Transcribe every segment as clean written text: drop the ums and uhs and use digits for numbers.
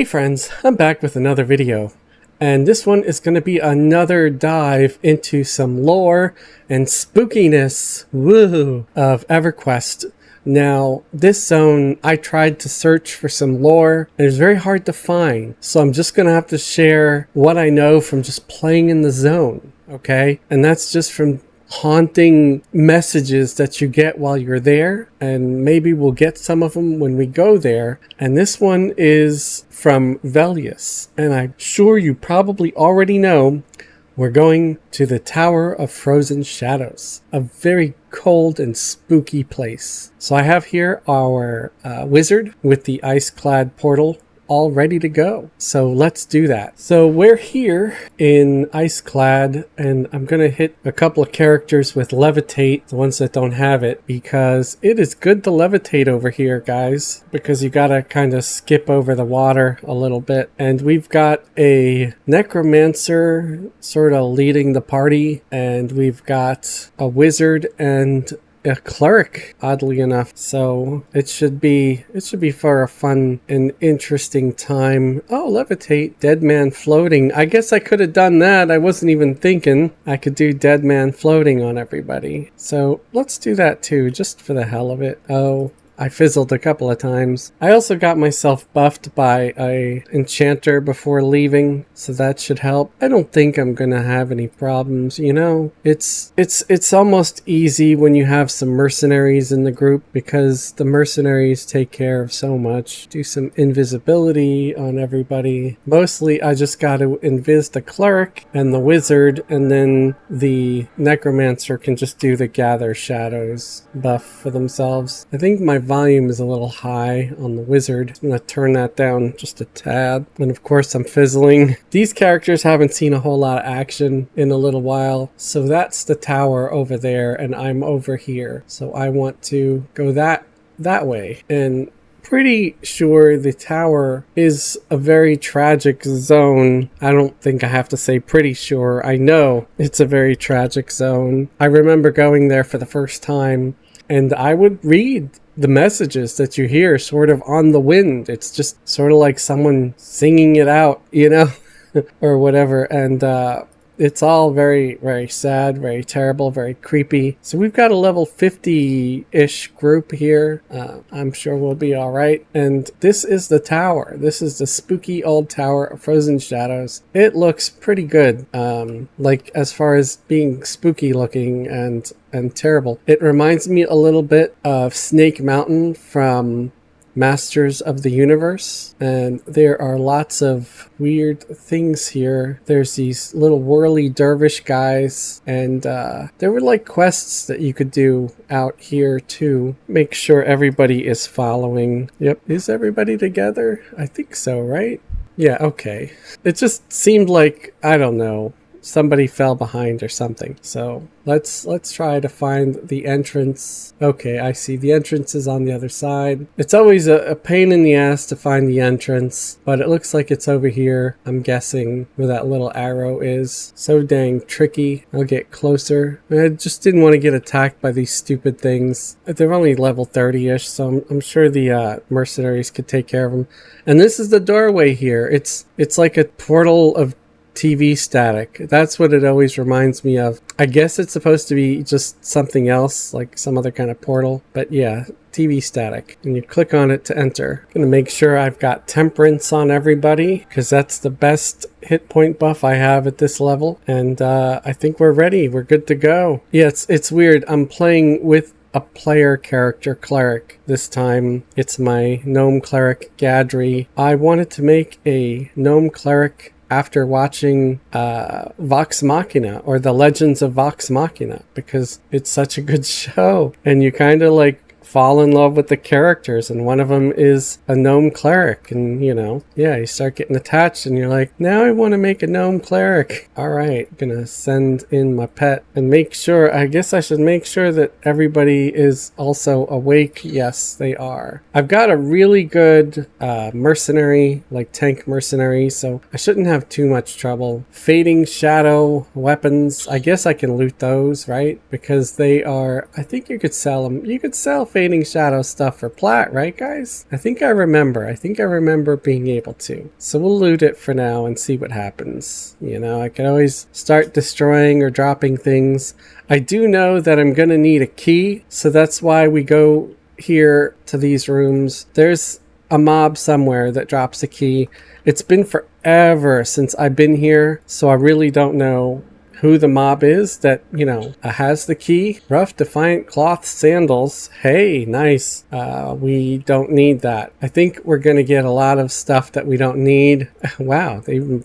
Hey friends, I'm back with another video, and this one is going to be another dive into some lore and spookiness, woo, of Everquest. Now, this zone, I tried to search for some lore, and it's very hard to find, so I'm just going to have to share what I know from just playing in the zone, okay? And that's just from haunting messages that you get while you're there, and maybe we'll get some of them when we go there. And this one is from Velius, and I'm sure you probably already know we're going to the Tower of Frozen Shadows, a very cold and spooky place. So I have here our wizard with the ice-clad portal all ready to go. So let's do that. So we're here in Iceclad, and I'm gonna hit a couple of characters with levitate, the ones that don't have it, because it is good to levitate over here, guys, because you gotta kind of skip over the water a little bit. And we've got a necromancer sort of leading the party, and we've got a wizard and a cleric, oddly enough. So it should be for a fun and interesting time. Oh, levitate, dead man floating. I guess I could have done that. I wasn't even thinking I could do dead man floating on everybody. So let's do that too, just for the hell of it. Oh, I fizzled a couple of times. I also got myself buffed by a enchanter before leaving, so that should help. I don't think I'm gonna have any problems, you know? It's almost easy when you have some mercenaries in the group, because the mercenaries take care of so much. Do some invisibility on everybody. Mostly I just gotta invis the cleric and the wizard, and then the necromancer can just do the gather shadows buff for themselves. I think my volume is a little high on the wizard. I'm going to turn that down just a tad. And of course I'm fizzling. These characters haven't seen a whole lot of action in a little while. So that's the tower over there, and I'm over here. So I want to go that way. And pretty sure the tower is a very tragic zone. I don't think I have to say pretty sure. I know it's a very tragic zone. I remember going there for the first time, and I would read the messages that you hear sort of on the wind. It's just sort of like someone singing it out, you know, or whatever. And it's all very, very sad, very terrible, very creepy. So we've got a level 50-ish group here. I'm sure we'll be all right. And this is the tower. This is the spooky old Tower of Frozen Shadows. It looks pretty good, like as far as being spooky looking and terrible. It reminds me a little bit of Snake Mountain from Masters of the Universe, and there are lots of weird things here. There's these little whirly dervish guys, and there were like quests that you could do out here too. Make sure everybody is following. Yep, is everybody together? I think so, right? Yeah, okay. It just seemed like, I don't know, somebody fell behind or something. So let's try to find the entrance. Okay, I see the entrance is on the other side. It's always a pain in the ass to find the entrance, but it looks like it's over here. I'm guessing where that little arrow is. So dang tricky. I'll get closer. I just didn't want to get attacked by these stupid things. They're only level 30-ish, so I'm sure the mercenaries could take care of them. And this is the doorway here. It's like a portal of TV static. That's what it always reminds me of. I guess it's supposed to be just something else, like some other kind of portal. But yeah, TV static. And you click on it to enter. I'm gonna make sure I've got temperance on everybody, because that's the best hit point buff I have at this level. And I think we're ready. We're good to go. Yeah, it's weird. I'm playing with a player character cleric this time. It's my gnome cleric Gadri. I wanted to make a gnome cleric after watching Vox Machina, or The Legends of Vox Machina, because it's such a good show, and you kind of like fall in love with the characters, and one of them is a gnome cleric, and you know, yeah, you start getting attached, and you're like, now I want to make a gnome cleric. All right, gonna send in my pet and make sure, I guess I should make sure that everybody is also awake. Yes, they are. I've got a really good mercenary, like tank mercenary, so I shouldn't have too much trouble. Fading shadow weapons, I guess I can loot those, right? Because they are, I think you could sell them. You could sell fading activating shadow stuff for plat, right guys? I think I remember being able to. So we'll loot it for now and see what happens. You know, I can always start destroying or dropping things. I do know that I'm gonna need a key, so that's why we go here to these rooms. There's a mob somewhere that drops a key. It's been forever since I've been here, so I really don't know who the mob is that, you know, has the key. Rough defiant cloth sandals. Hey, nice. We don't need that. I think we're gonna get a lot of stuff that we don't need. Wow, they even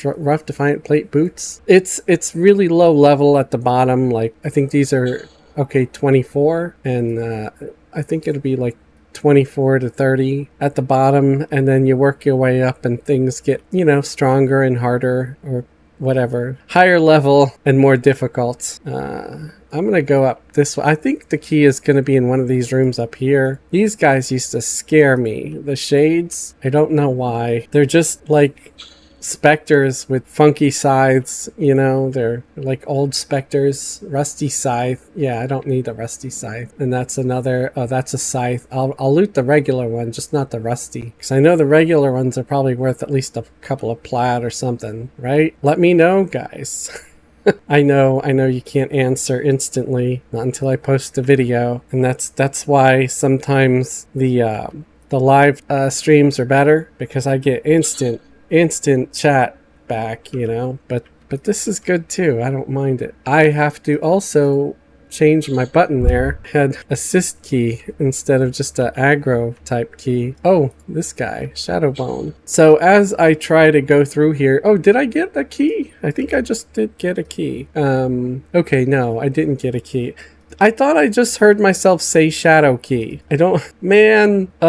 rough defiant plate boots. It's really low level at the bottom. Like, I think these are okay 24, and I think it'll be like 24 to 30 at the bottom, and then you work your way up and things get, you know, stronger and harder, or whatever, higher level and more difficult. I'm gonna go up this way. I think the key is gonna be in one of these rooms up here. These guys used to scare me. The shades, I don't know why. They're just like specters with funky scythes, you know. They're like old specters. Rusty scythe. Yeah, I don't need a rusty scythe. And that's another, oh, that's a scythe. I'll loot the regular one, just not the rusty, because I know the regular ones are probably worth at least a couple of plat or something, right? Let me know, guys. I know you can't answer instantly, not until I post the video, and that's why sometimes the live streams are better, because I get instant chat back, you know. But this is good too. I don't mind it. I have to also change my button there. Had assist key instead of just a aggro type key. Oh, this guy, Shadowbone. So as I try to go through here, oh, did I get a key? I think I just did get a key. Okay, no, I didn't get a key. I thought I just heard myself say shadow key. I don't know.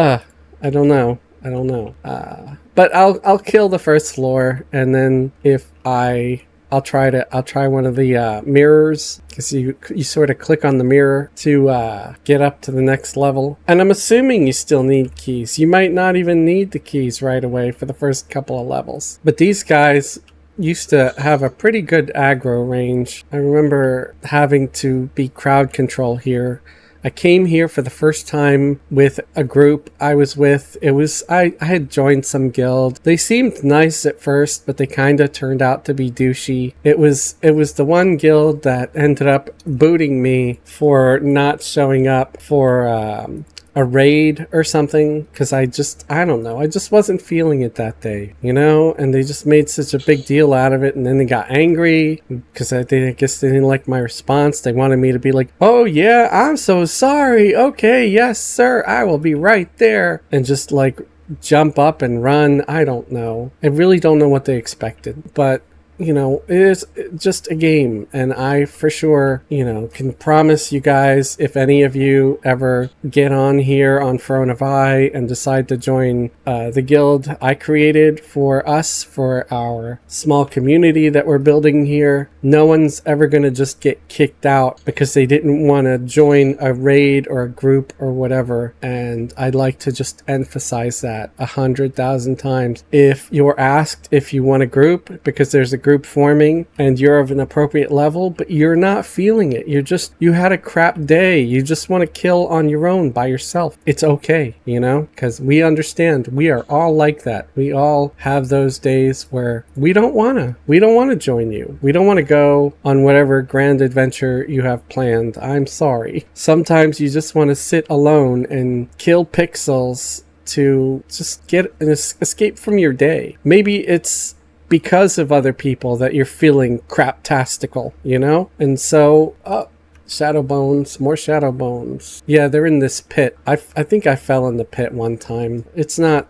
But I'll kill the first floor, and then if I'll try one of the mirrors, because you sort of click on the mirror to get up to the next level. And I'm assuming you still need keys. You might not even need the keys right away for the first couple of levels. But these guys used to have a pretty good aggro range. I remember having to be crowd control here. I came here for the first time with a group I was with. I had joined some guild. They seemed nice at first, but they kind of turned out to be douchey. It was the one guild that ended up booting me for not showing up for a raid or something, because I don't know, I just wasn't feeling it that day, you know. And they just made such a big deal out of it, and then they got angry because I guess they didn't like my response. They wanted me to be like, oh yeah, I'm so sorry, okay, yes sir, I will be right there, and just like jump up and run. I don't know, I really don't know what they expected, but you know, it is just a game, and I for sure, you know, can promise you guys, if any of you ever get on here on Throne of Eye and decide to join the guild I created for us, for our small community that we're building here, no one's ever going to just get kicked out because they didn't want to join a raid or a group or whatever. And I'd like to just emphasize that 100,000 times. If you're asked if you want a group because there's a group forming and you're of an appropriate level, but you're not feeling it, you had a crap day, you just want to kill on your own by yourself, it's okay, you know, because we understand. We are all like that. We all have those days where we don't want to join you. We don't want to go on whatever grand adventure you have planned. I'm sorry. Sometimes you just want to sit alone and kill pixels to just get an escape from your day. Maybe it's because of other people that you're feeling craptastical, you know? And so, shadow bones, more shadow bones. Yeah, they're in this pit. I think I fell in the pit one time. It's not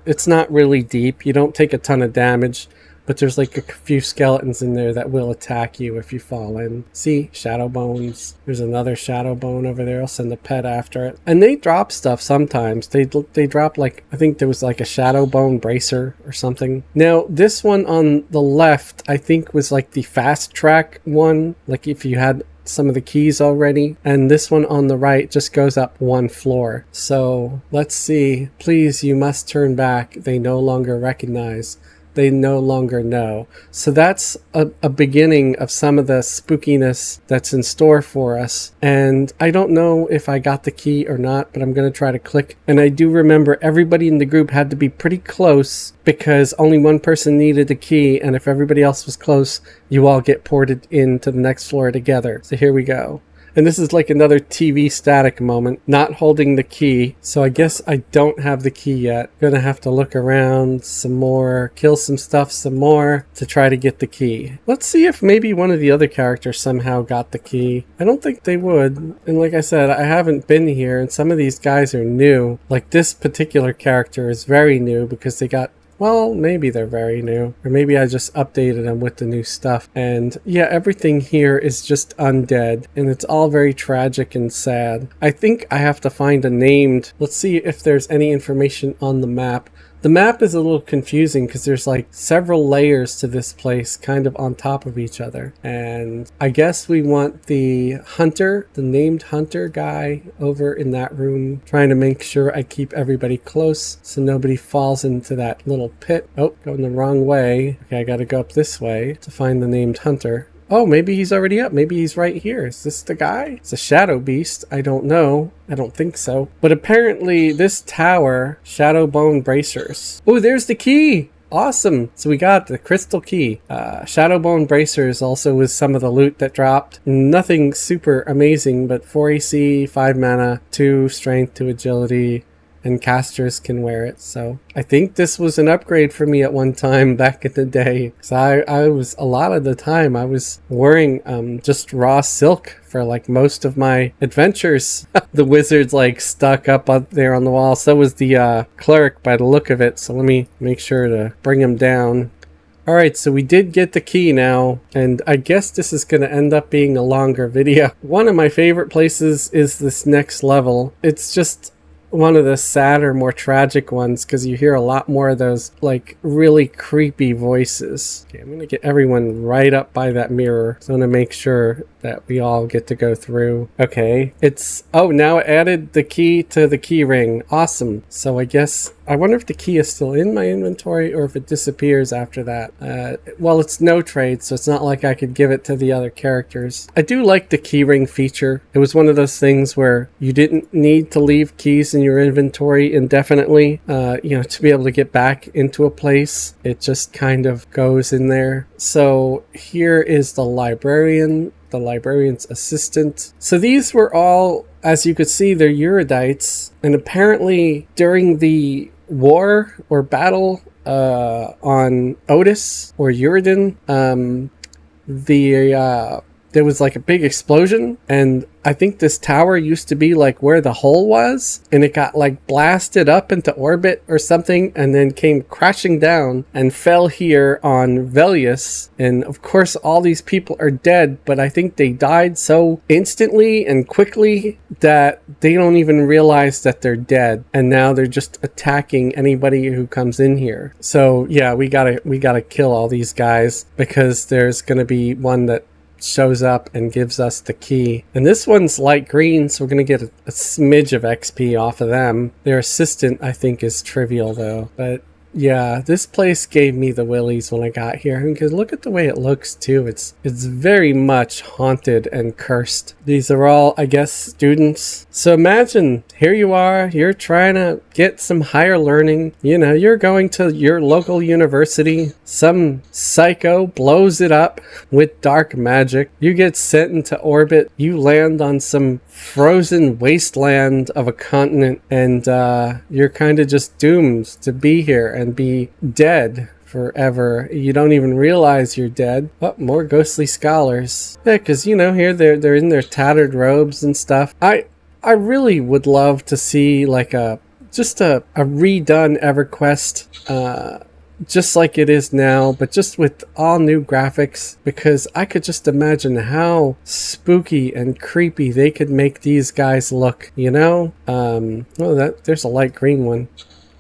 really deep. You don't take a ton of damage, but there's like a few skeletons in there that will attack you if you fall in. See, shadow bones. There's another shadow bone over there. I'll send the pet after it. And they drop stuff sometimes. They drop, like, I think there was like a shadow bone bracer or something. Now, this one on the left, I think was like the fast track one. Like if you had some of the keys already, and this one on the right just goes up one floor. So let's see. Please, you must turn back. They no longer recognize they no longer know. So that's a beginning of some of the spookiness that's in store for us. And I don't know if I got the key or not, but I'm going to try to click. And I do remember everybody in the group had to be pretty close because only one person needed the key. And if everybody else was close, you all get ported into the next floor together. So here we go. And this is like another TV static moment, not holding the key. So I guess I don't have the key yet. Gonna have to look around some more, kill some stuff some more to try to get the key. Let's see if maybe one of the other characters somehow got the key. I don't think they would. And like I said, I haven't been here and some of these guys are new. Like this particular character is very new because they got, well, maybe they're very new. Or maybe I just updated them with the new stuff. And yeah, everything here is just undead. And it's all very tragic and sad. I think I have to find a named... Let's see if there's any information on the map. The map is a little confusing because there's like several layers to this place kind of on top of each other. And I guess we want the hunter, the named hunter guy over in that room, trying to make sure I keep everybody close so nobody falls into that little pit. Oh, going the wrong way. Okay, I gotta go up this way to find the named hunter. Oh, maybe he's already up. Maybe he's right here. Is this the guy? It's a shadow beast. I don't know. I don't think so. But apparently this tower, shadow bone bracers. Oh, there's the key. Awesome. So we got the crystal key. Shadow bone bracers also was some of the loot that dropped. Nothing super amazing, but 4 AC, 5 mana, 2 strength, 2 agility. And casters can wear it. So I think this was an upgrade for me at one time back in the day. So I was, a lot of the time I was wearing just raw silk for like most of my adventures. The wizard's like stuck up there on the wall. So was the cleric by the look of it. So let me make sure to bring him down. Alright, so we did get the key now, and I guess this is going to end up being a longer video. One of my favorite places is this next level. It's just one of the sadder, more tragic ones because you hear a lot more of those like really creepy voices. Okay, I'm going to get everyone right up by that mirror. So I'm going to make sure that we all get to go through. Okay, it's, oh, now it added the key to the key ring. Awesome. So I guess, I wonder if the key is still in my inventory or if it disappears after that. Well, it's no trade, so it's not like I could give it to the other characters. I do like the key ring feature. It was one of those things where you didn't need to leave keys in your inventory indefinitely, you know, to be able to get back into a place. It just kind of goes in there. So here is the librarian, the librarian's assistant. So these were all, as you could see, they're Erudites. And apparently during the war or battle on Otis or Uridan, there was like a big explosion, and I think this tower used to be like where the hole was, and it got like blasted up into orbit or something and then came crashing down and fell here on Velius. And of course all these people are dead, but I think they died so instantly and quickly that they don't even realize that they're dead, and now they're just attacking anybody who comes in here. So yeah, we gotta kill all these guys because there's gonna be one that shows up and gives us the key. And this one's light green, so we're going to get a smidge of XP off of them. Their assistant, I think, is trivial though. But yeah, this place gave me the willies when I got here. Because look at the way it looks too. It's very much haunted and cursed. These are all, I guess, students. So imagine, here you are, you're trying to get some higher learning. You know, you're going to your local university. Some psycho blows it up with dark magic. You get sent into orbit. You land on some frozen wasteland of a continent, and you're kind of just doomed to be here and be dead forever. You don't even realize you're dead. Oh, more ghostly scholars. Yeah, because, you know, here they're in their tattered robes and stuff. I really would love to see like just a redone EverQuest, just like it is now, but just with all new graphics, because I could just imagine how spooky and creepy they could make these guys look, you know? Oh, there's a light green one.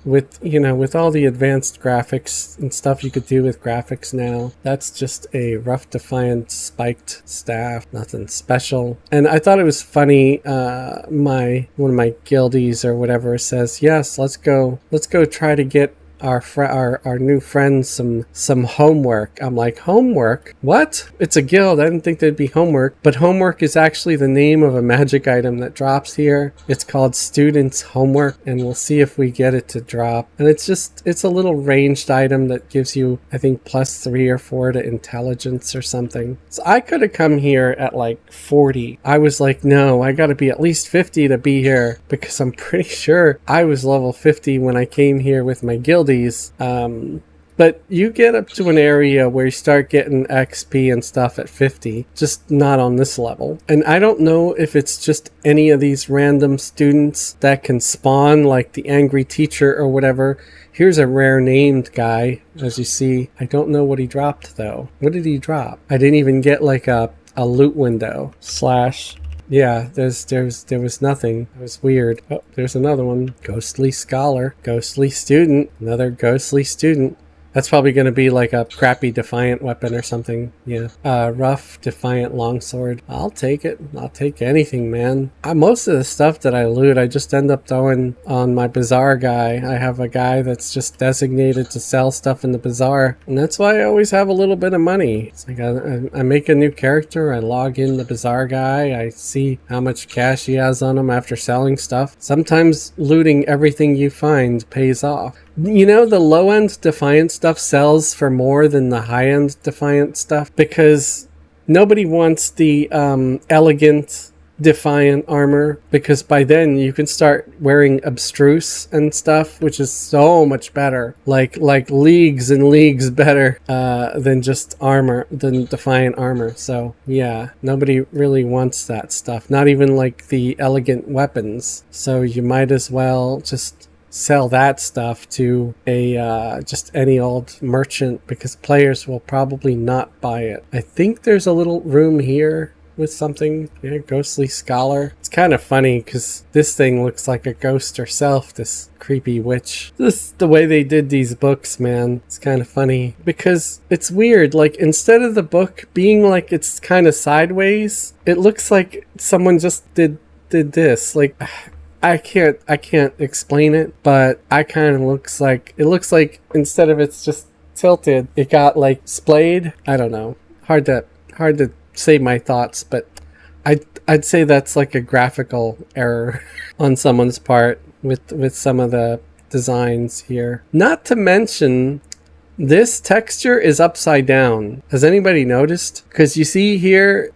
With, you know, with all the advanced graphics and stuff you could do with graphics now, that's just a rough defiant spiked staff, nothing special. And I thought it was funny, one of my guildies or whatever says, yes, let's go try to get our new friends some homework. I'm like, homework? What? It's a guild. I didn't think there'd be homework, but homework is actually the name of a magic item that drops here. It's called Students Homework, and we'll see if we get it to drop. And it's a little ranged item that gives you, I think, +3 or 4 to intelligence or something. So I could have come here at like 40. I was like, no, I gotta be at least 50 to be here, because I'm pretty sure I was level 50 when I came here with my guildies. But you get up to an area where you start getting XP and stuff at 50, just not on this level. And I don't know if it's just any of these random students that can spawn, like the angry teacher or whatever. Here's a rare named guy, as you see. I don't know what he dropped though. What did he drop? I didn't even get like a loot window. Yeah, there was nothing. It was weird. Oh, there's another one. Ghostly Scholar. Ghostly Student. Another Ghostly Student. That's probably going to be like a crappy Defiant weapon or something. Yeah. Rough Defiant Longsword. I'll take it. I'll take anything, man. Most of the stuff that I loot, I just end up throwing on my bazaar guy. I have a guy that's just designated to sell stuff in the bazaar. And that's why I always have a little bit of money. It's like I make a new character. I log in the bazaar guy. I see how much cash he has on him after selling stuff. Sometimes looting everything you find pays off. You know, the low-end Defiant stuff sells for more than the high-end Defiant stuff because nobody wants the elegant Defiant armor, because by then you can start wearing abstruse and stuff, which is so much better, like leagues and leagues better than just armor, than Defiant armor. So yeah, nobody really wants that stuff, not even like the elegant weapons. So you might as well just sell that stuff to a just any old merchant, because players will probably not buy it. I think there's a little room here with something. Yeah, Ghostly Scholar. It's kind of funny because this thing looks like a ghost herself, this creepy witch. This, the way they did these books, man, it's kind of funny because it's weird. Like, instead of the book being like it's kind of sideways, it looks like someone just did this. Like, I can't explain it, but it looks like instead of it's just tilted, it got like splayed. I don't know. Hard to say my thoughts, but I'd say that's like a graphical error on someone's part with some of the designs here. Not to mention, this texture is upside down. Has anybody noticed? Because you see here,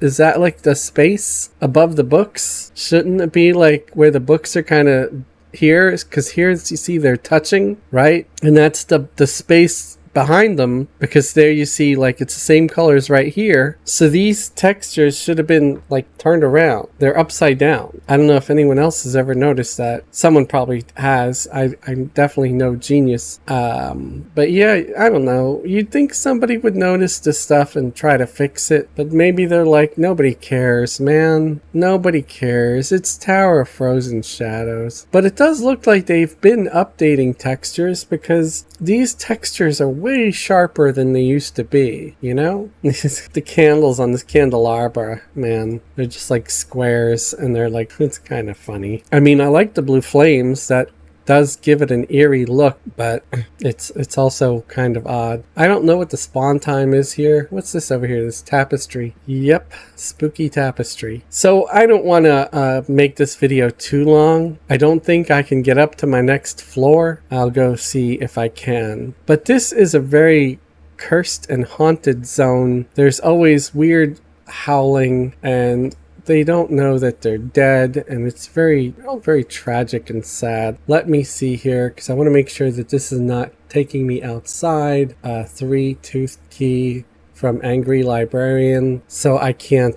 is that like the space above the books? Shouldn't it be like where the books are kind of here? Because here you see they're touching, right? And that's the space behind them, because there you see like it's the same colors right here. So these textures should have been like turned around. They're upside down. I don't know if anyone else has ever noticed that. Someone probably has. I'm definitely no genius. But yeah, I don't know. You'd think somebody would notice this stuff and try to fix it, but maybe they're like, nobody cares, man. Nobody cares. It's Tower of Frozen Shadows. But it does look like they've been updating textures, because these textures are way sharper than they used to be, you know? The candles on this candelabra, man, they're just like squares, and they're like, it's kind of funny. I mean, I like the blue flames. That does give it an eerie look, but it's also kind of odd. I don't know what the spawn time is here. What's this over here? This tapestry. Yep, spooky tapestry. So I don't want to make this video too long. I don't think I can get up to my next floor. I'll go see if I can. But this is a very cursed and haunted zone. There's always weird howling, and they don't know that they're dead, and it's very tragic and sad. Let me see here, because I want to make sure that this is not taking me outside. 3-tooth key from Angry Librarian. So I can't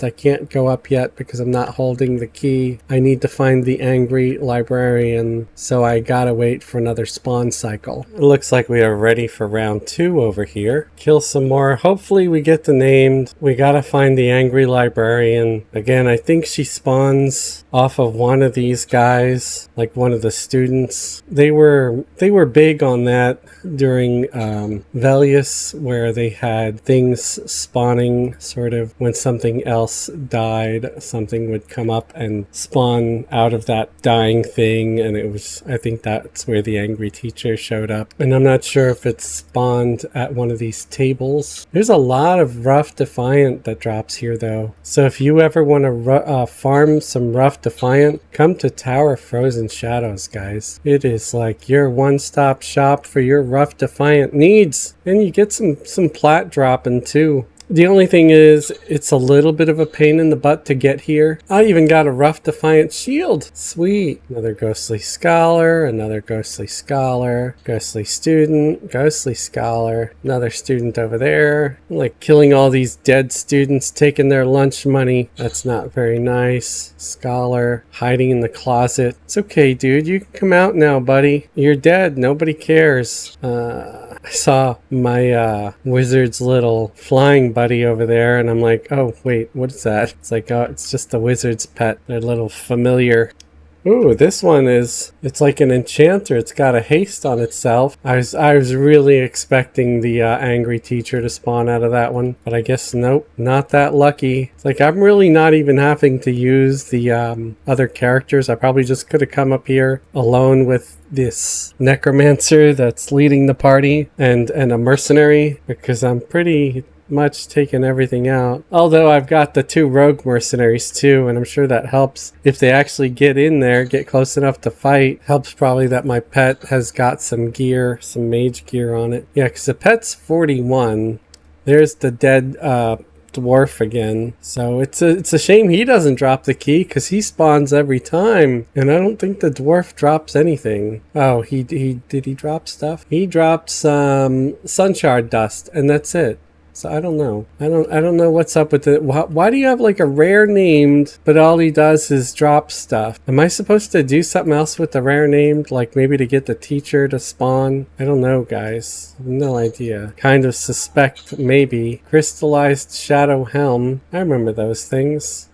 go up yet because I'm not holding the key. I need to find the Angry Librarian, so I gotta wait for another spawn cycle. It looks like we are ready for round 2 over here. Kill some more. Hopefully we get the named. We gotta find the Angry Librarian. Again, I think she spawns off of one of these guys, like one of the students. They were big on that during Velius, where they had things was spawning sort of when something else died, something would come up and spawn out of that dying thing, and it was, I think that's where the angry teacher showed up. And I'm not sure if it spawned at one of these tables. There's a lot of rough defiant that drops here though. So if you ever want to farm some rough defiant, come to Tower Frozen Shadows, guys. It is like your one-stop shop for your rough defiant needs. And you get some plat dropping too. The only thing is, it's a little bit of a pain in the butt to get here. I even got a rough defiant shield. Sweet. Another ghostly scholar, another ghostly scholar, ghostly student, ghostly scholar, another student over there. I'm like killing all these dead students, taking their lunch money. That's not very nice. Scholar, hiding in the closet. It's okay, dude. You can come out now, buddy. You're dead. Nobody cares. I saw my wizard's little flying buddy over there, and I'm like, oh, wait, what is that? It's like, oh, it's just the wizard's pet. Their little familiar. Ooh, this one is, it's like an enchanter. It's got a haste on itself. I was really expecting the angry teacher to spawn out of that one, but I guess nope, not that lucky. It's like I'm really not even having to use the other characters. I probably just could have come up here alone with this necromancer that's leading the party and a mercenary, because I'm pretty much taking everything out. Although I've got the 2 rogue mercenaries too, and I'm sure that helps if they actually get in there, get close enough to fight. Helps probably that my pet has got some gear, some mage gear on it. Yeah, because the pet's 41. There's the dead dwarf again. So it's a shame he doesn't drop the key, because he spawns every time, and I don't think the dwarf drops anything. Oh, he did he drop stuff? He dropped some sunshard dust, and that's it. So I don't know. I don't know what's up with it. Why do you have like a rare named, but all he does is drop stuff? Am I supposed to do something else with the rare named? Like maybe to get the teacher to spawn? I don't know, guys. No idea. Kind of suspect maybe. Crystallized Shadow Helm. I remember those things.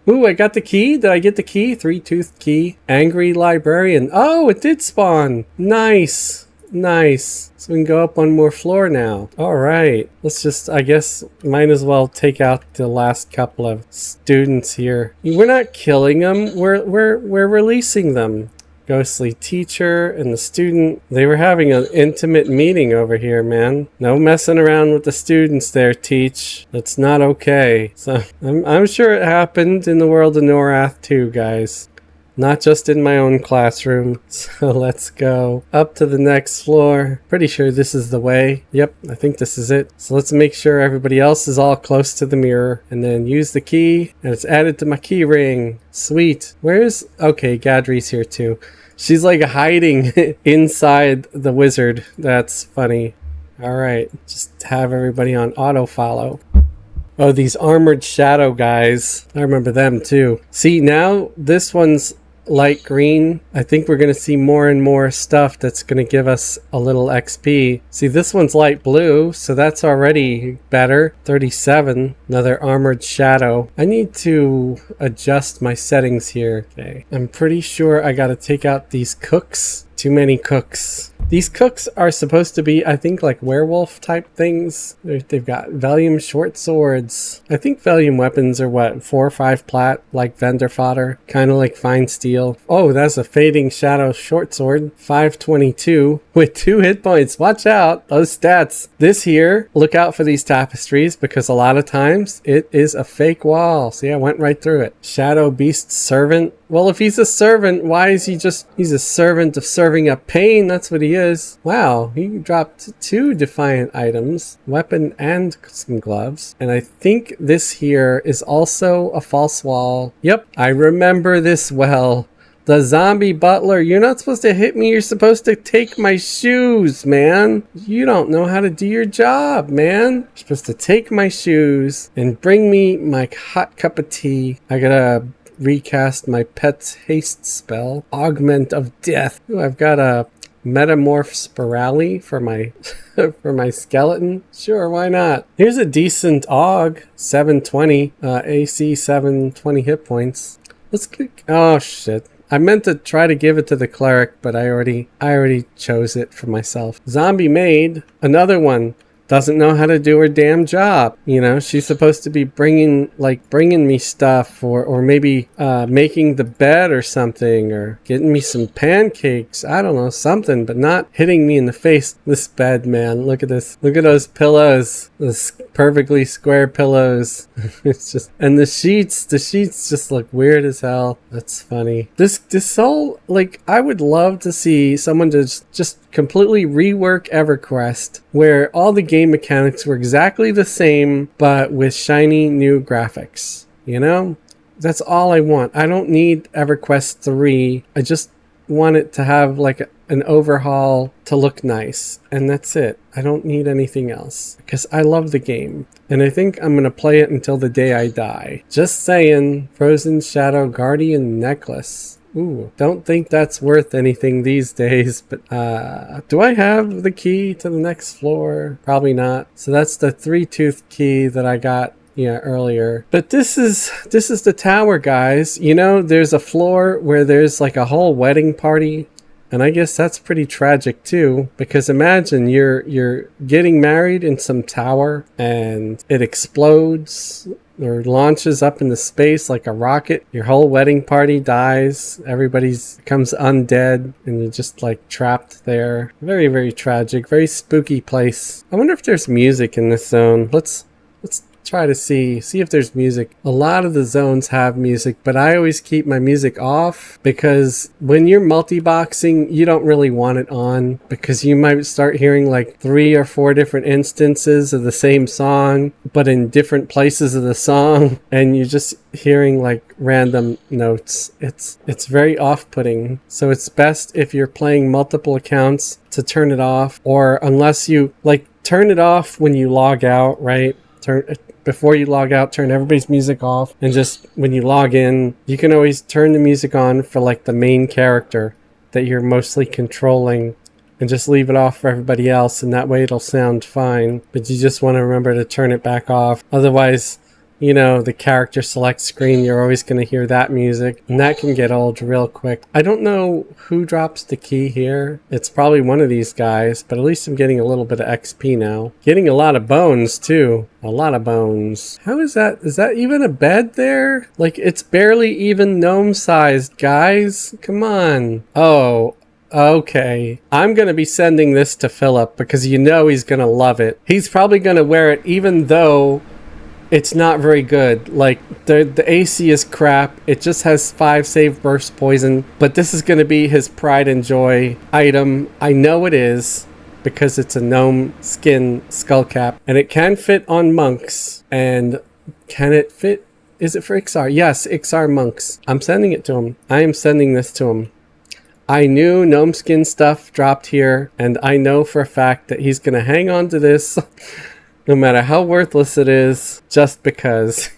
Ooh, I got the key. Did I get the key? 3-toothed key. Angry Librarian. Oh, it did spawn. Nice. Nice. So we can go up one more floor now. All right. Let's just, I guess, might as well take out the last couple of students here. We're not killing them. We're releasing them. Ghostly teacher and the student. They were having an intimate meeting over here, man. No messing around with the students there, Teach. That's not okay. So I'm sure it happened in the world of Norath too, guys. Not just in my own classroom. So let's go up to the next floor. Pretty sure this is the way. Yep, I think this is it. So let's make sure everybody else is all close to the mirror. And then use the key. And it's added to my key ring. Sweet. Where's... Okay, Gadri's here too. She's like hiding inside the wizard. That's funny. Alright, just have everybody on auto follow. Oh, these armored shadow guys. I remember them too. See, now this one's light green. I think we're going to see more and more stuff that's going to give us a little XP. See, this one's light blue, so that's already better. 37. Another armored shadow. I need to adjust my settings here. Okay. I'm pretty sure I got to take out these cooks. Too many cooks. These cooks are supposed to be, I think, like werewolf type things. They've got Valium short swords. I think Valium weapons are what, 4 or 5 plat, like vendor fodder, kind of like fine steel. Oh, that's a fading shadow short sword, 522 with 2 hit points. Watch out, those stats. This here, look out for these tapestries, because a lot of times it is a fake wall. See, I went right through it. Shadow beast servant. Well, if he's a servant, why is he's a servant of serving up pain? That's what he is. Wow, he dropped 2 defiant items, weapon and some gloves. And I think this here is also a false wall. Yep, I remember this well. The zombie butler, you're not supposed to hit me. You're supposed to take my shoes, man. You don't know how to do your job, man. You're supposed to take my shoes and bring me my hot cup of tea. I gotta recast my pet's haste spell. Augment of death. Ooh, I've got a metamorph spirale for my for my skeleton. Sure, why not? Here's a decent aug. 720 AC, 720 hit points. Let's click. Oh shit. I meant to try to give it to the cleric, but I already chose it for myself. Zombie maid. Another one. doesn't know how to do her damn job. You know, she's supposed to be bringing me stuff, or maybe making the bed or something, or getting me some pancakes. I don't know, something, but not hitting me in the face. This bed, man, look at this. Look at those pillows, those perfectly square pillows. It's just, and the sheets just look weird as hell. That's funny. This whole, like, I would love to see someone just completely rework Everquest, where all the game mechanics were exactly the same, but with shiny new graphics. You know? That's all I want. I don't need Everquest 3. I just want it to have like an overhaul to look nice, and that's it. I don't need anything else because I love the game, and I think I'm gonna play it until the day I die. Just saying. Frozen Shadow Guardian Necklace. Ooh, don't think that's worth anything these days, but do I have the key to the next floor? Probably not. So that's the 3-tooth key that I got earlier. But this is the tower, guys. You know, there's a floor where there's like a whole wedding party, and I guess that's pretty tragic too, because imagine you're getting married in some tower and it explodes or launches up into space like a rocket. Your whole wedding party dies. Everybody becomes undead, and you're just like trapped there. Very, very tragic. Very spooky place. I wonder if there's music in this zone. Let's try to see if there's music. A lot of the zones have music, but I always keep my music off, because when you're multi-boxing, you don't really want it on, because you might start hearing like 3 or 4 different instances of the same song, but in different places of the song, and you're just hearing like random notes. It's very off-putting. So it's best if you're playing multiple accounts to turn it off, or unless you like turn it off when you log out, right? Before you log out, turn everybody's music off, and just when you log in, you can always turn the music on for like the main character that you're mostly controlling, and just leave it off for everybody else, and that way it'll sound fine. But you just want to remember to turn it back off. Otherwise, you know, the character select screen, you're always going to hear that music, and that can get old real quick. I don't know who drops the key here. It's probably one of these guys, but at least I'm getting a little bit of XP now. Getting a lot of bones too. A lot of bones. How is that? Is that even a bed there? Like, it's barely even gnome sized, guys. Come on. Oh, okay. I'm going to be sending this to Philip, because you know he's going to love it. He's probably going to wear it even though it's not very good. Like, the AC is crap. It just has 5 save burst poison. But this is going to be his pride and joy item. I know it is, because it's a gnome skin skull cap. And it can fit on monks. And can it fit? Is it for Ixar? Yes, Ixar monks. I'm sending it to him. I am sending this to him. I knew gnome skin stuff dropped here. And I know for a fact that he's going to hang on to this no matter how worthless it is, just because.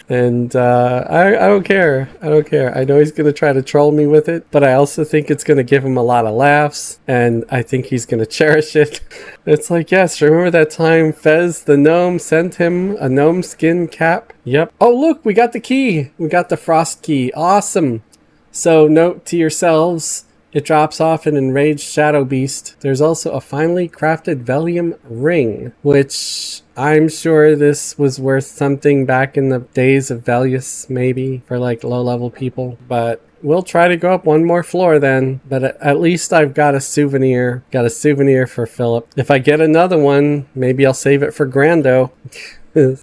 And I don't care. I don't care. I know he's going to try to troll me with it, but I also think it's going to give him a lot of laughs, and I think he's going to cherish it. It's like, yes, remember that time Fez the gnome sent him a gnome skin cap? Yep. Oh, look, we got the key. We got the frost key. Awesome. So note to yourselves, it drops off an enraged shadow beast. There's also a finely crafted Velium ring, which I'm sure this was worth something back in the days of Velius, maybe, for like low-level people. But we'll try to go up one more floor then. But at least I've got a souvenir. Got a souvenir for Philip. If I get another one, maybe I'll save it for Grando.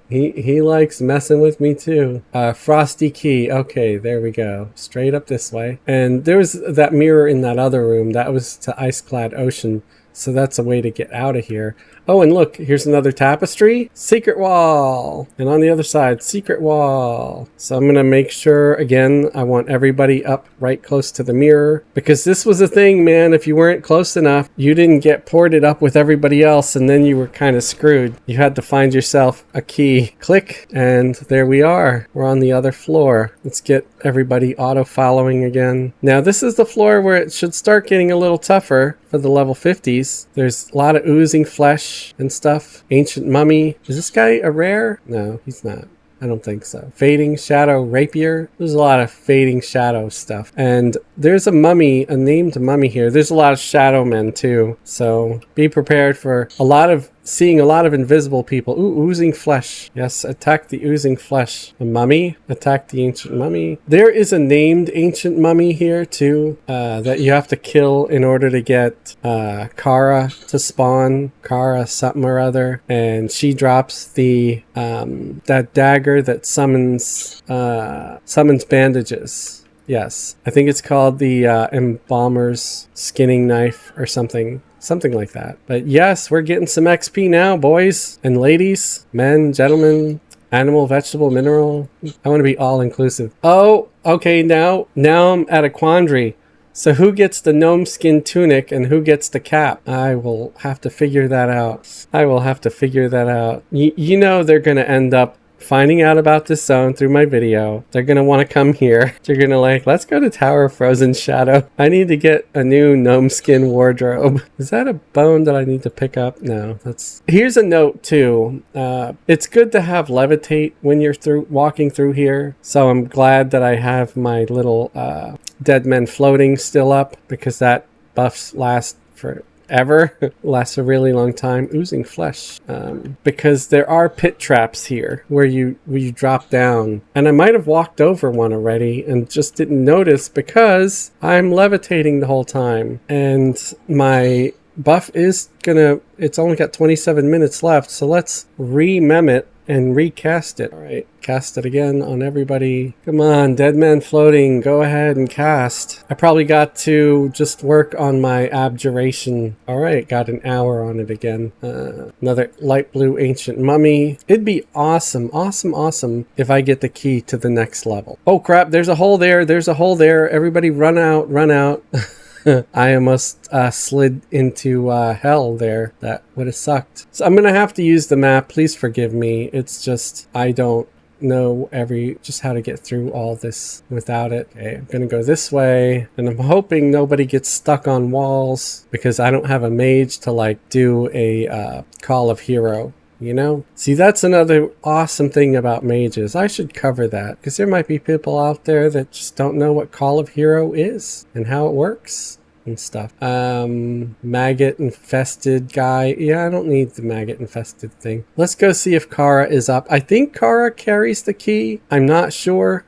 He likes messing with me too. Frosty key. Okay, there we go. Straight up this way. And there was that mirror in that other room. That was to Ice-clad Ocean. So that's a way to get out of here. Oh, and look, here's another tapestry. Secret wall. And on the other side, secret wall. So I'm going to make sure, again, I want everybody up right close to the mirror. Because this was a thing, man. If you weren't close enough, you didn't get ported up with everybody else, and then you were kind of screwed. You had to find yourself a key. Click, and there we are. We're on the other floor. Let's get everybody auto-following again. Now, this is the floor where it should start getting a little tougher for the level 50s. There's a lot of oozing flesh and stuff. Ancient mummy. Is this guy a rare? No, he's not. I don't think so. Fading shadow rapier. There's a lot of fading shadow stuff. And there's a mummy, a named mummy here. There's a lot of shadow men too. So be prepared for a lot of seeing a lot of invisible people. Ooh, oozing flesh. Yes, attack the oozing flesh. A mummy. Attack the ancient mummy. There is a named ancient mummy here too, that you have to kill in order to get Kara to spawn. Kara something or other. And she drops the that dagger that summons bandages. Yes, I think it's called the Embalmer's Skinning Knife or something like that. But yes, we're getting some XP now, boys and ladies, men, gentlemen, animal, vegetable, mineral. I want to be all inclusive. Oh, okay, now I'm at a quandary. So who gets the gnome skin tunic and who gets the cap? I will have to figure that out. You know they're going to end up finding out about this zone through my video. They're going to want to come here. They're going to like, let's go to Tower of Frozen Shadow. I need to get a new gnome skin wardrobe. Is that a bone that I need to pick up? No, here's a note too. It's good to have levitate when you're walking through here. So I'm glad that I have my little dead men floating still up, because that buffs last forever. Lasts a really long time. Oozing flesh, because there are pit traps here where you drop down, and I might have walked over one already and just didn't notice because I'm levitating the whole time, and my buff is it's only got 27 minutes left, so let's remem it and recast it. All right, cast it again on everybody. Come on, dead man floating, go ahead and cast. I probably got to just work on my abjuration. All right, got an hour on it again. Another light blue ancient mummy. It'd be awesome if I get the key to the next level. Oh crap, there's a hole there. Everybody run out. I almost slid into hell there. That would have sucked. So I'm going to have to use the map. Please forgive me. It's just, I don't know just how to get through all this without it. Okay, I'm going to go this way, and I'm hoping nobody gets stuck on walls, because I don't have a mage to like do a call of hero. You know, see, that's another awesome thing about mages. I should cover that, because there might be people out there that just don't know what Call of Hero is and how it works and stuff. Maggot infested guy. Yeah, I don't need the maggot infested thing. Let's go see if Kara is up. I think Kara carries the key. I'm not sure.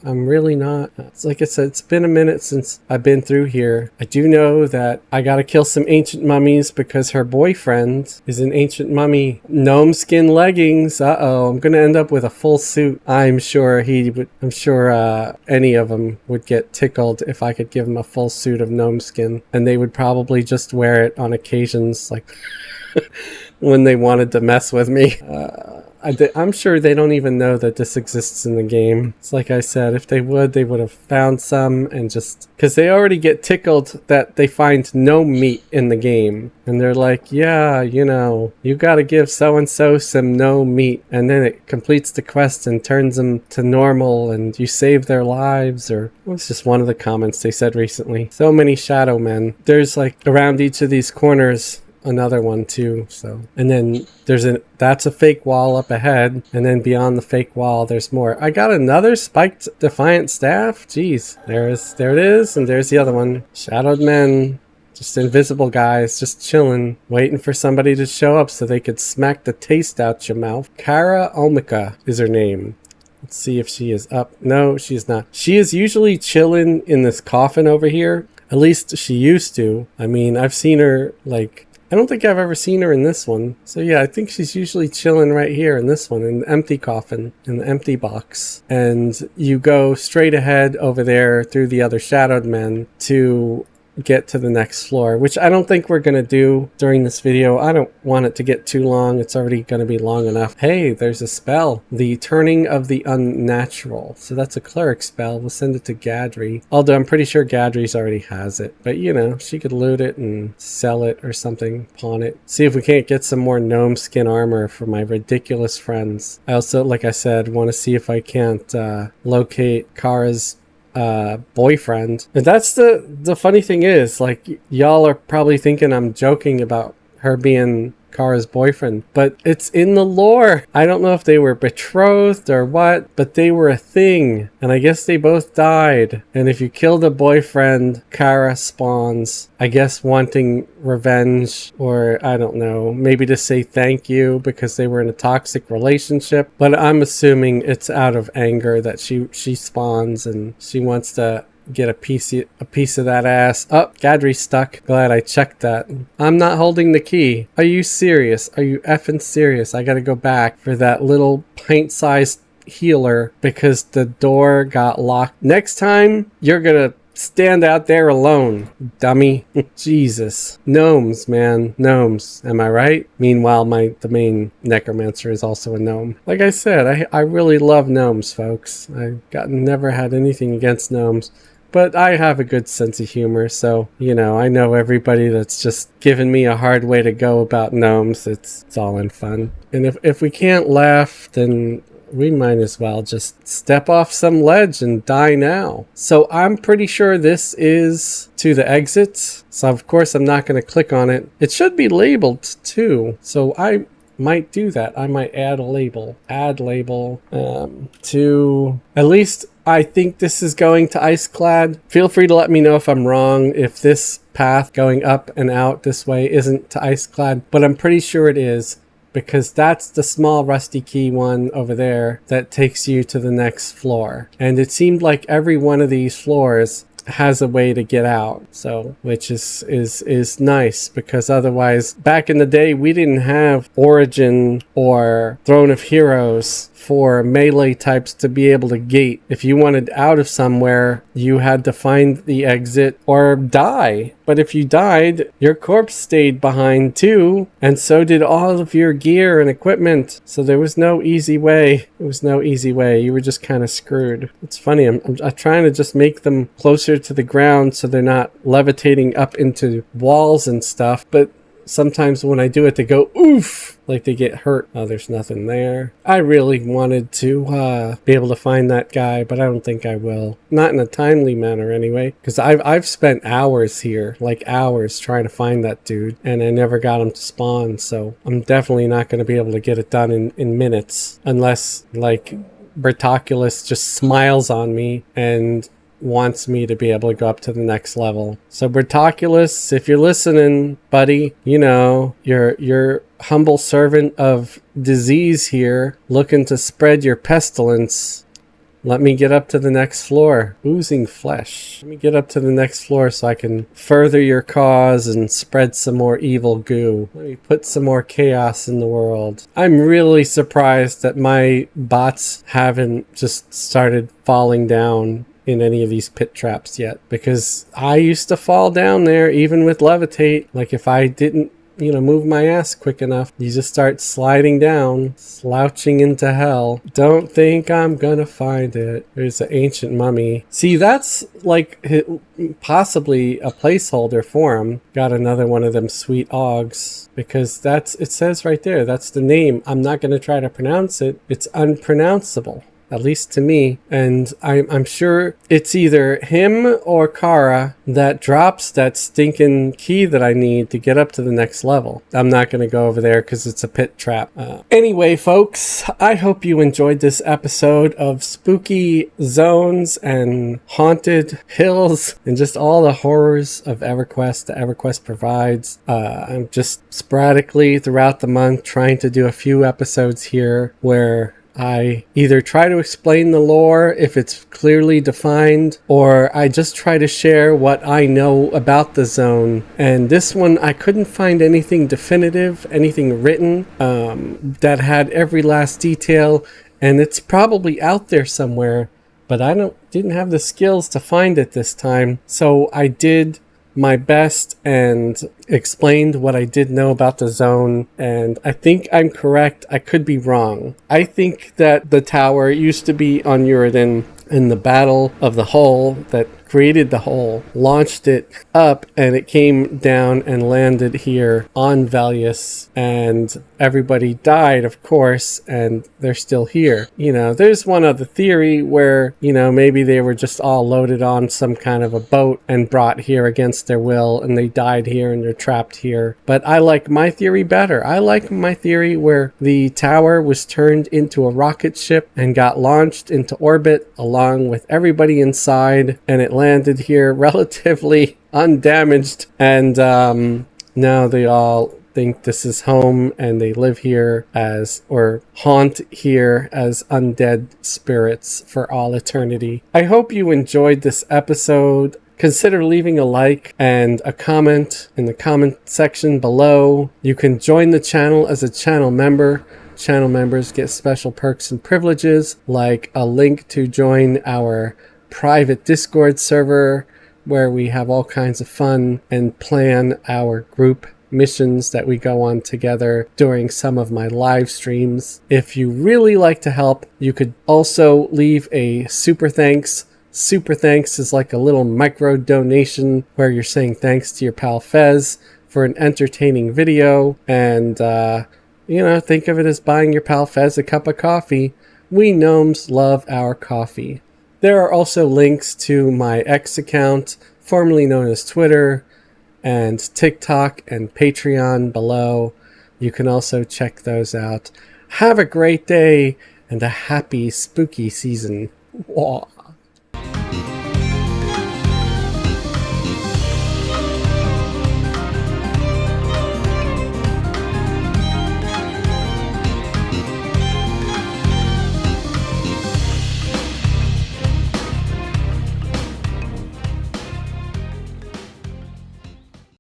I'm really not. It's like I said, it's been a minute since I've been through here. I do know that I gotta kill some ancient mummies because her boyfriend is an ancient mummy. Gnome skin leggings. Uh-oh, I'm gonna end up with a full suit. I'm sure any of them would get tickled if I could give them a full suit of gnome skin, and they would probably just wear it on occasions, like when they wanted to mess with me. I'm sure they don't even know that this exists in the game. It's like I said, if they would have found some, and just because they already get tickled that they find no meat in the game, and they're like, yeah, you know, you gotta give so-and-so some no meat, and then it completes the quest and turns them to normal, and you save their lives. Or it was just one of the comments they said recently. So many shadow men. There's like around each of these corners another one too. So, and then that's a fake wall up ahead, and then beyond the fake wall there's more. I got another spiked defiant staff. Jeez, there it is, and there's the other one. Shadowed men, just invisible guys, just chilling, waiting for somebody to show up so they could smack the taste out your mouth. Kara Omika is her name. Let's see if she is up. No, she's not. She is usually chilling in this coffin over here. At least she used to. I mean, I've seen her, like, I don't think I've ever seen her in this one. So yeah, I think she's usually chilling right here in this one, in the empty coffin, in the empty box. And you go straight ahead over there through the other shadowed men to get to the next floor, which I don't think we're going to do during this video. I don't want it to get too long. It's already going to be long enough. Hey, there's a spell. The Turning of the Unnatural. So that's a cleric spell. We'll send it to Gadri. Although I'm pretty sure Gadri's already has it. But, you know, she could loot it and sell it or something. Pawn it. See if we can't get some more gnome skin armor for my ridiculous friends. I also, like I said, want to see if I can't locate Kara's boyfriend. And that's the funny thing is, like, y'all are probably thinking I'm joking about her being Kara's boyfriend, but it's in the lore. I don't know if they were betrothed or what, but they were a thing, and I guess they both died. And if you kill the boyfriend, Kara spawns, I guess wanting revenge, or I don't know, maybe to say thank you because they were in a toxic relationship. But I'm assuming it's out of anger that she spawns and she wants to get a piece of that ass. Oh, Gadry's stuck. Glad I checked that. I'm not holding the key. Are you serious? Are you effing serious? I gotta go back for that little pint-sized healer because the door got locked. Next time, you're gonna stand out there alone, dummy. Jesus. Gnomes, man. Gnomes. Am I right? Meanwhile, the main necromancer is also a gnome. Like I said, I really love gnomes, folks. Never had anything against gnomes. But I have a good sense of humor, so, you know, I know everybody that's just giving me a hard way to go about gnomes. It's all in fun. And if we can't laugh, then we might as well just step off some ledge and die now. So I'm pretty sure this is to the exits. So of course I'm not going to click on it. It should be labeled too. So I might do that. I might add a label. Add label to... At least I think this is going to Iceclad. Feel free to let me know if I'm wrong, if this path going up and out this way isn't to Iceclad. But I'm pretty sure it is, because that's the small rusty key one over there that takes you to the next floor. And it seemed like every one of these floors has a way to get out, so which is nice, because otherwise back in the day we didn't have Origin or Throne of Heroes for melee types to be able to gate. If you wanted out of somewhere, you had to find the exit or die. But if you died, your corpse stayed behind too, and so did all of your gear and equipment. So there was no easy way. There was no easy way. You were just kind of screwed. It's funny, I'm trying to just make them closer to the ground so they're not levitating up into walls and stuff, but sometimes when I do it, they go oof, like they get hurt. Oh, there's nothing there. I really wanted to be able to find that guy, but I don't think I will. Not in a timely manner anyway, because I've spent hours here, like hours, trying to find that dude, and I never got him to spawn, so I'm definitely not going to be able to get it done in minutes, unless, like, Bertoculus just smiles on me and wants me to be able to go up to the next level. So Bertoculus, if you're listening, buddy, you know, you're humble servant of disease here, looking to spread your pestilence. Let me get up to the next floor. Oozing flesh. Let me get up to the next floor so I can further your cause and spread some more evil goo. Let me put some more chaos in the world. I'm really surprised that my bots haven't just started falling down in any of these pit traps yet, because I used to fall down there even with levitate. Like if I didn't, you know, move my ass quick enough, you just start sliding down, slouching into hell. Don't think I'm gonna find it. There's an ancient mummy. See, that's like possibly a placeholder for him. Got another one of them sweet augs, because it says right there, that's the name. I'm not gonna try to pronounce it. It's unpronounceable, at least to me, and I'm sure it's either him or Kara that drops that stinking key that I need to get up to the next level. I'm not going to go over there because it's a pit trap. Anyway, folks, I hope you enjoyed this episode of Spooky Zones and Haunted Hills and just all the horrors of Everquest that Everquest provides. I'm just sporadically throughout the month trying to do a few episodes here where I either try to explain the lore if it's clearly defined, or I just try to share what I know about the zone. And this one, I couldn't find anything definitive, anything written that had every last detail, and it's probably out there somewhere, but I didn't have the skills to find it this time. So I did my best and explained what I did know about the zone, and I think I'm correct. I could be wrong. I think that the tower used to be on Uridin in the Battle of the Hull that created the hole, launched it up, and it came down and landed here on Valius, and everybody died, of course, and they're still here. You know, there's one other theory where, you know, maybe they were just all loaded on some kind of a boat and brought here against their will, and they died here and they're trapped here. But I like my theory better. I like my theory where the tower was turned into a rocket ship and got launched into orbit along with everybody inside, and it landed here relatively undamaged, and now they all think this is home and they live here as, or haunt here as, undead spirits for all eternity. I hope you enjoyed this episode. Consider leaving a like and a comment in the comment section below. You can join the channel as a channel member. Channel members get special perks and privileges, like a link to join our private Discord server where we have all kinds of fun and plan our group missions that we go on together during some of my live streams. If you really like to help, you could also leave a super thanks. Super thanks is like a little micro donation where you're saying thanks to your pal Fez for an entertaining video, and you know, think of it as buying your pal Fez a cup of coffee. We gnomes love our coffee. There are also links to my X account, formerly known as Twitter, and TikTok and Patreon below. You can also check those out. Have a great day and a happy spooky season. Wah.